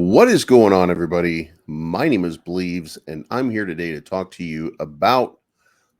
What is going on, everybody? My name is Bleaves, and I'm here today to talk to you about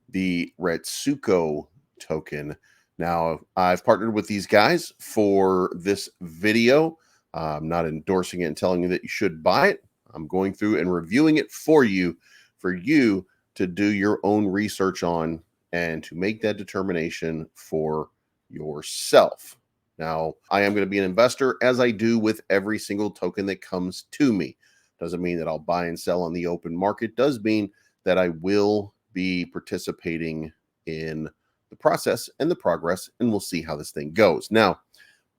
the Retsuko token. Now, I've partnered with these guys for this video. I'm not endorsing it and telling you that you should buy it. I'm going through and reviewing it for you to do your own research on and to make that determination for yourself. Now, I am going to be an investor as I do with every single token that comes to me. Doesn't mean that I'll buy and sell on the open market. Does mean that I will be participating in the process and the progress, and we'll see how this thing goes. Now,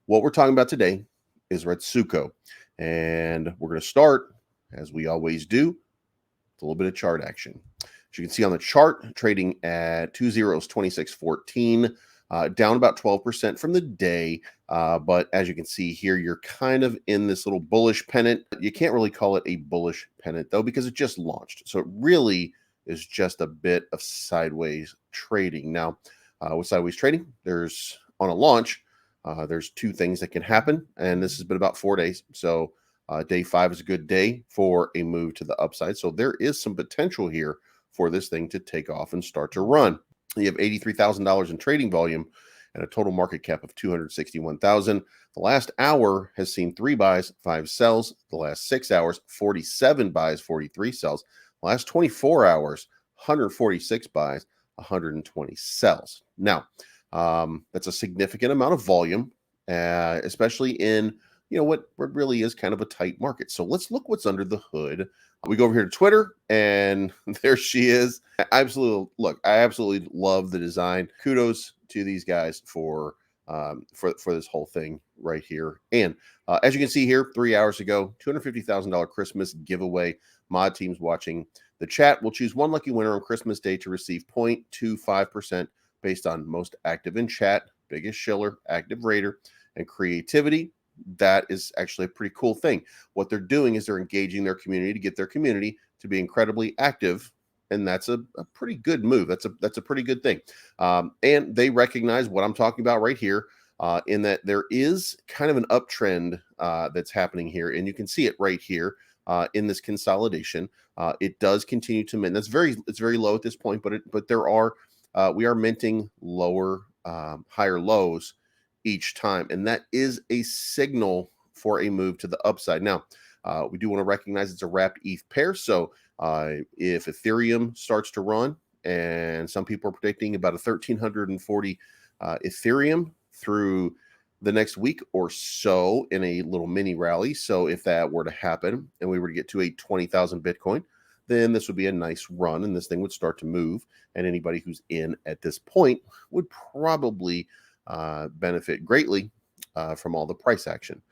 what we're talking about today is Retsuko, and we're going to start, as we always do, with a little bit of chart action. As you can see on the chart, trading at 2614, down about 12% from the day. But as you can see here, you're kind of in this little bullish pennant. You can't really call it a bullish pennant, though, because it just launched. So it really is just a bit of sideways trading. Now, with sideways trading, there's on a launch, there's two things that can happen. And this has been about 4 days. So day 5 is a good day for a move to the upside. So there is some potential here for this thing to take off and start to run. You have $83,000 in trading volume and a total market cap of 261,000. The last hour has seen 3 buys, 5 sells. The last 6 hours, 47 buys, 43 sells. The last 24 hours, 146 buys, 120 sells. Now, that's a significant amount of volume, especially in what really is kind of a tight market. So let's look what's under the hood. We go over here to Twitter, and there she is. I absolutely love the design. Kudos to these guys for this whole thing right here. And as you can see here, 3 hours ago, $250,000 Christmas giveaway. Mod teams watching the chat will choose one lucky winner on Christmas Day to receive 0.25% based on most active in chat, biggest shiller, active raider, and creativity. That is actually a pretty cool thing. What they're doing is they're engaging their community to get their community to be incredibly active, and that's a pretty good move. That's a pretty good thing. And they recognize what I'm talking about right here, in that there is kind of an uptrend that's happening here, and you can see it right here in this consolidation. It does continue to mint. It's very low at this point, but we are minting lower, higher lows each time, and that is a signal for a move to the upside. Now, we do want to recognize it's a wrapped ETH pair, so if Ethereum starts to run, and some people are predicting about a 1,340 Ethereum through the next week or so in a little mini rally. So if that were to happen and we were to get to a 20,000 Bitcoin, then this would be a nice run, and this thing would start to move, and anybody who's in at this point would probably benefit greatly from all the price action.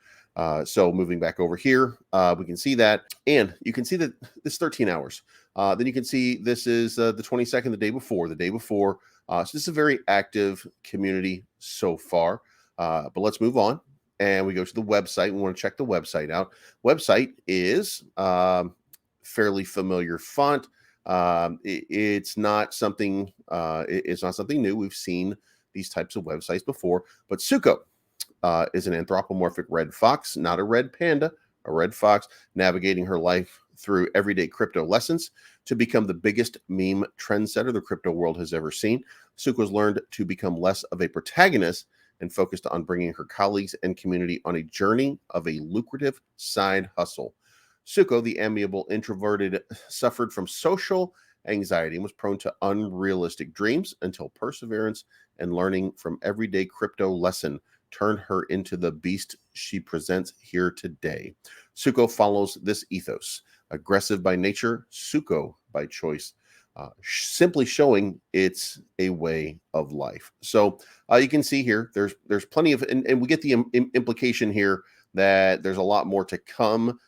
So moving back over here, we can see that, and you can see that this 13 hours. Then you can see this is the 22nd, the day before. So this is a very active community so far. But let's move on, and we go to the website. We want to check the website out. Website is fairly familiar font. It's not something. It's not something new. We've seen these types of websites before, but Suko is an anthropomorphic red fox, not a red panda, a red fox, navigating her life through everyday crypto lessons to become the biggest meme trendsetter the crypto world has ever seen. Suko has learned to become less of a protagonist and focused on bringing her colleagues and community on a journey of a lucrative side hustle. Suko, the amiable introverted, suffered from social anxiety and was prone to unrealistic dreams until perseverance and learning from everyday crypto lesson turned her into the beast she presents here today. Suko follows this ethos: aggressive by nature, Suko by choice, simply showing it's a way of life. So you can see here, there's plenty of, and we get the implication here that there's a lot more to come.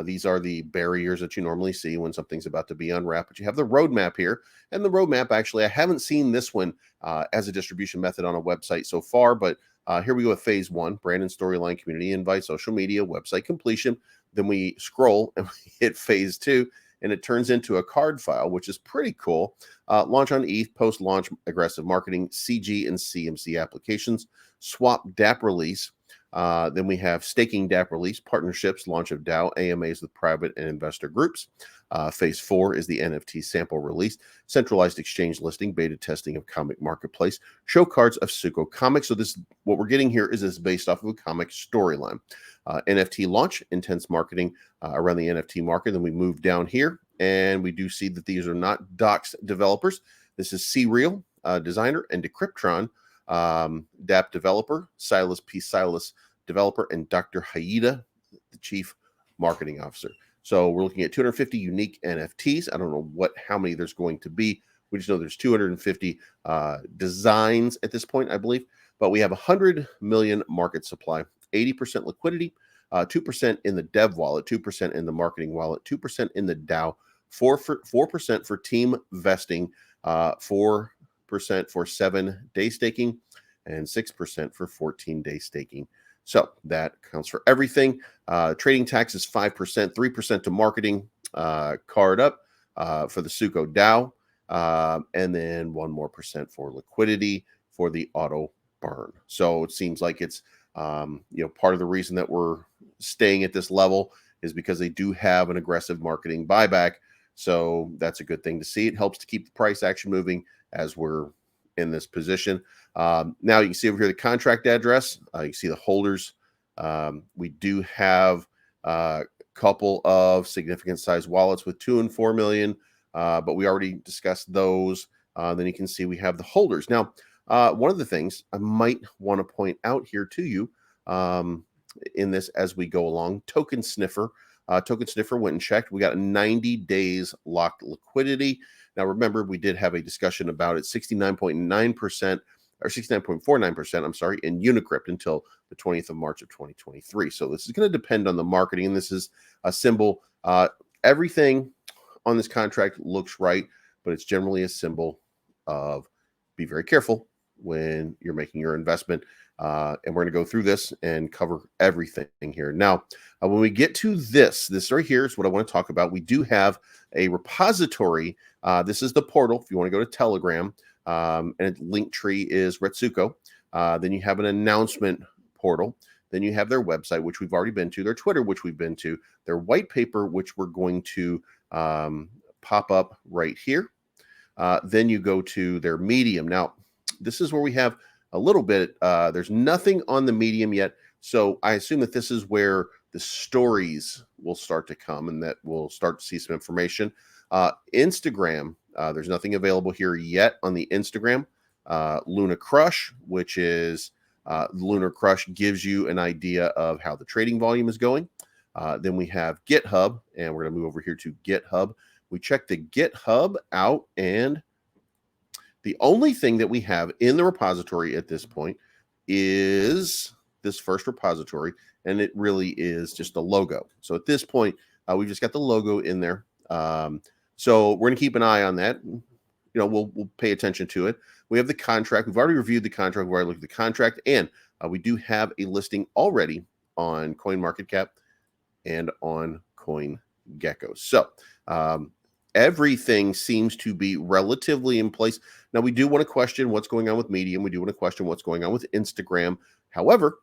These are the barriers that you normally see when something's about to be unwrapped, but you have the roadmap here. And the roadmap, actually, I haven't seen this one as a distribution method on a website so far, but here we go with phase 1, brand and storyline, community invite, social media, website completion. Then we scroll and we hit phase 2, and it turns into a card file, which is pretty cool. Launch on ETH, post-launch aggressive marketing, CG and CMC applications, swap DApp release, Then we have staking DApp release, partnerships, launch of DAO, AMAs with private and investor groups. Phase 4 is the NFT sample release, centralized exchange listing, beta testing of comic marketplace, show cards of Suko comics. So this, what we're getting here is based off of a comic storyline. NFT launch, intense marketing around the NFT market. Then we move down here and we do see that these are not doxed developers. This is C-Real, designer, and Decryptron, DApp developer, Silas P. Silas developer, and Dr. Haida, the chief marketing officer. So we're looking at 250 unique NFTs. I don't know how many there's going to be. We just know there's 250 designs at this point, I believe. But we have 100 million market supply, 80% liquidity, 2% in the dev wallet, 2% in the marketing wallet, 2% in the DAO, 4% for team vesting, 4% for 7-day staking, and 6% for 14-day staking. So that counts for everything. Trading tax is 5%, 3% to marketing, card up for the Suko DAO, and then 1% more for liquidity for the auto burn. So it seems like it's part of the reason that we're staying at this level is because they do have an aggressive marketing buyback. So that's a good thing to see. It helps to keep the price action moving as we're in this position. Now you can see over here the contract address. You can see the holders. We do have a couple of significant size wallets with 2 and 4 million, but we already discussed those. Then you can see we have the holders. Now, one of the things I might want to point out here to you in this as we go along, Token Sniffer. Token Sniffer went and checked. We got 90 days locked liquidity. Now, remember, we did have a discussion about it, 69.9% or 69.49%, I'm sorry, in Unicrypt until the 20th of March of 2023. So this is going to depend on the marketing, and this is a symbol. Everything on this contract looks right, but it's generally a symbol of be very careful when you're making your investment. And we're going to go through this and cover everything here. Now, when we get to this right here is what I want to talk about. We do have a repository. This is the portal. If you want to go to Telegram, and link tree is Retsuko. Then you have an announcement portal. Then you have their website, which we've already been to, their Twitter, which we've been to, their white paper, which we're going to pop up right here. Then you go to their Medium. Now, this is where we have a little bit. There's nothing on the Medium yet. So I assume that this is where the stories will start to come and that we'll start to see some information. Instagram, there's nothing available here yet on the Instagram. Luna Crush, which is Lunar Crush gives you an idea of how the trading volume is going. Then we have GitHub, and we're going to move over here to GitHub. We check the GitHub out, and the only thing that we have in the repository at this point is this first repository, and it really is just a logo. So at this point, we've just got the logo in there. So we're going to keep an eye on that. We'll pay attention to it. We have the contract. We've already reviewed the contract. We've already looked at the contract, and we do have a listing already on CoinMarketCap and on CoinGecko. So everything seems to be relatively in place. Now, we do want to question what's going on with Medium. We do want to question what's going on with Instagram. However,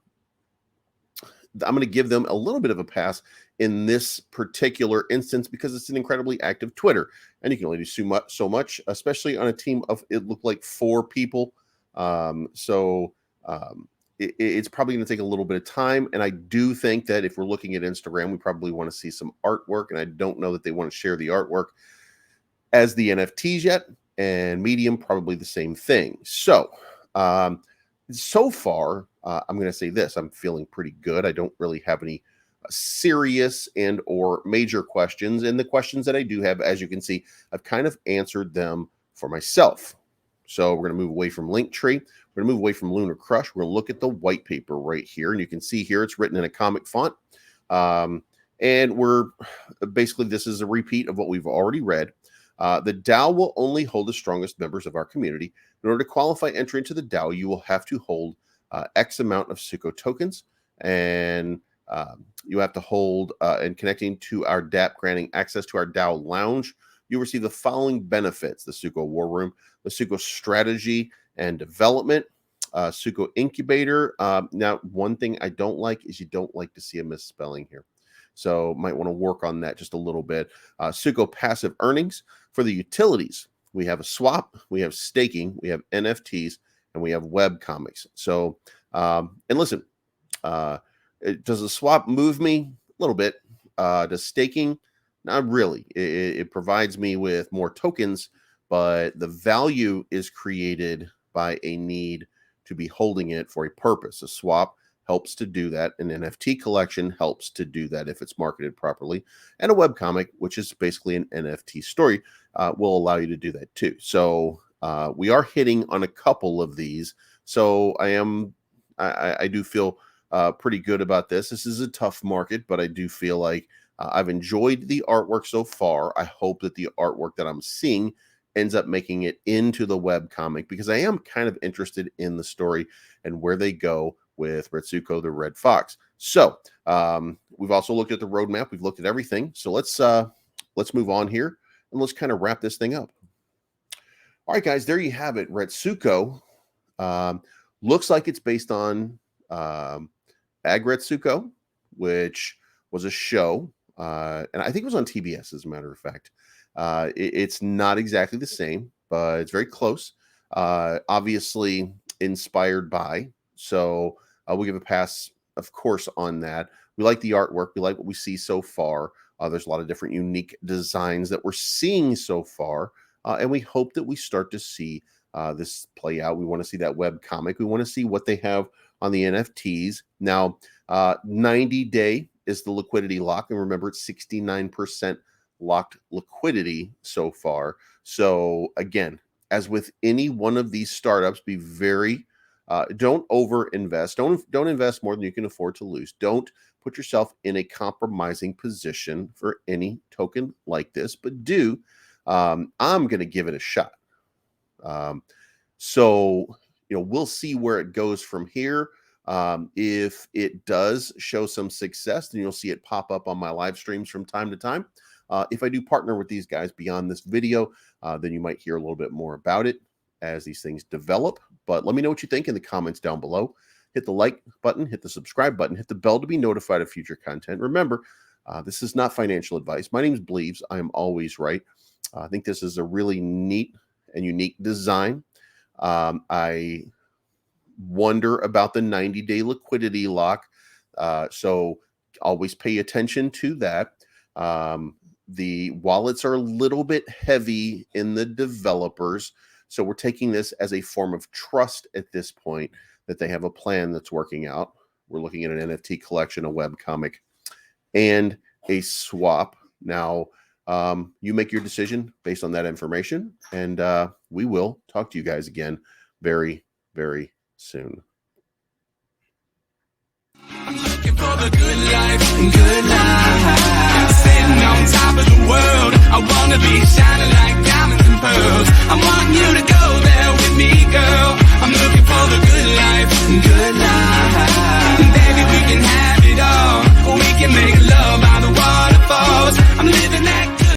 I'm going to give them a little bit of a pass in this particular instance because it's an incredibly active Twitter, and you can only do so much, especially on a team of, it looked like 4 people. It's probably going to take a little bit of time, and I do think that if we're looking at Instagram, we probably want to see some artwork, and I don't know that they want to share the artwork as the NFTs yet, and Medium probably the same thing. So far, I'm going to say this. I'm feeling pretty good. I don't really have any serious and or major questions. And the questions that I do have, as you can see, I've kind of answered them for myself. So we're going to move away from Linktree. We're going to move away from Lunar Crush. We're going to look at the white paper right here. And you can see here it's written in a comic font. And we're basically, this is a repeat of what we've already read. The DAO will only hold the strongest members of our community. In order to qualify entry into the DAO, you will have to hold X amount of Suko tokens, and you have to hold, and connecting to our DApp, granting access to our DAO lounge, you receive the following benefits: the Suko War Room, the Suko Strategy and Development, Suko incubator. Now, one thing I don't like is you don't like to see a misspelling here. So might want to work on that just a little bit. Suko passive earnings for the utilities. We have a swap, we have staking, we have NFTs, and we have web comics. So, and listen, does the swap move me? A little bit. Does staking? Not really. It provides me with more tokens, but the value is created by a need to be holding it for a purpose. A swap helps to do that. An NFT collection helps to do that if it's marketed properly. And a webcomic, which is basically an NFT story, will allow you to do that too. So we are hitting on a couple of these. So I do feel pretty good about this. This is a tough market, but I do feel like I've enjoyed the artwork so far. I hope that the artwork that I'm seeing ends up making it into the web comic, because I am kind of interested in the story and where they go with Retsuko the Red Fox. So we've also looked at the roadmap. We've looked at everything. So let's move on here and let's kind of wrap this thing up. All right, guys, there you have it. Retsuko looks like it's based on Ag Retsuko, which was a show. And I think it was on TBS, as a matter of fact. It's not exactly the same, but it's very close. Obviously inspired by. So we'll give a pass, of course, on that. We like the artwork. We like what we see so far. There's a lot of different unique designs that we're seeing so far. And we hope that we start to see this play out. We want to see that web comic. We want to see what they have on the NFTs. Now, 90-day is the liquidity lock. And remember, it's 69% locked liquidity so far. So again, as with any one of these startups, be very, don't over invest. Don't invest more than you can afford to lose. Don't put yourself in a compromising position for any token like this, but do, I'm going to give it a shot. So, we'll see where it goes from here. If it does show some success, then you'll see it pop up on my live streams from time to time. If I do partner with these guys beyond this video, then you might hear a little bit more about it as these things develop. But let me know what you think in the comments down below. Hit the like button, hit the subscribe button, hit the bell to be notified of future content. Remember, this is not financial advice. My name is Bleaves. I am always right. I think this is a really neat and unique design. I wonder about the 90-day liquidity lock. So always pay attention to that. The wallets are a little bit heavy in the developers. So we're taking this as a form of trust at this point that they have a plan that's working out. We're looking at an NFT collection, a web comic, and a swap. Now, you make your decision based on that information, and we will talk to you guys again very, very soon. I'm looking for the good life, sitting on top of the world. I wanna be shining.